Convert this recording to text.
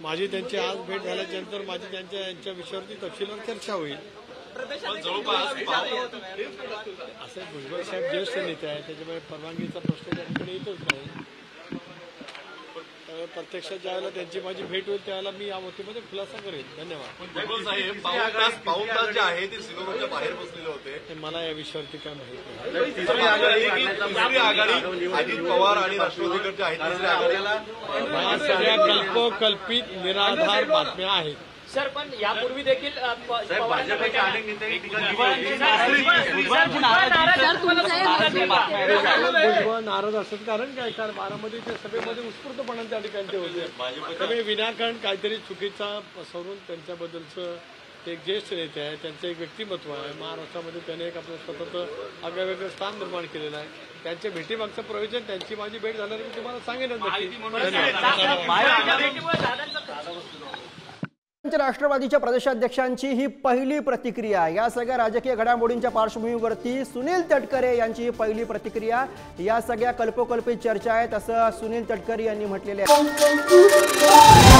माझी त्यांची आज भेट झाल्यानंतर माझी यांच्या विषयावरती तपशीलवार चर्चा होईल। असं भुजबळ साहेब ज्येष्ठ नेते आहे, त्याच्यामुळे परवानगीचा प्रश्न त्यांच्याकडे येतच नाही। प्रत्यक्षात ज्यावेळेला त्यांची माझी भेट होईल त्यावेळेला मी या वतीमध्ये खुलासा करेन। धन्यवाद। भुजबळ साहेब पाऊण तास जे आहे ते सिनेमाच्या बाहेर बसलेले होते, मला या विषयावरती काय माहिती नाही। तिसरी आघाडी अजित पवार आणि राष्ट्रवादीकडचे आहेत, तिसऱ्या आघाडीला या सगळ्या कल्पोकल्पित निराधार बातम्या आहेत। सर, पण यापूर्वी देखील भाजपचे अनेक नेते भुजबळ नाराज असत कारण काय, कारण बारामतीच्या सभेमध्ये उत्स्फूर्तपणे त्या ठिकाणी ते होते। त्यामुळे विनाकारण काहीतरी चुकीचा पसरवून त्यांच्याबद्दलचं एक ज्येष्ठ नेते आहे, त्यांचं एक व्यक्तिमत्व आहे। महाराष्ट्रामध्ये त्याने एक आपलं स्वतःचं आगळेवेगळं स्थान निर्माण केलेलं आहे। त्यांच्या भेटीमागचं प्रयोजन त्यांची माझी भेट झाल्याने मी तुम्हाला सांगेनच नक्की। राष्ट्रवादीच्या प्रदेशाध्यक्षांची ही पहिली प्रतिक्रिया। या सगळ्या राजकीय घडामोडींच्या पार्श्वभूमीवरती सुनील तटकरे यांची ही पहिली प्रतिक्रिया। या सगळ्या कल्पोकल्पित चर्चा आहेत असं सुनील तटकरे यांनी म्हटलेले आहे।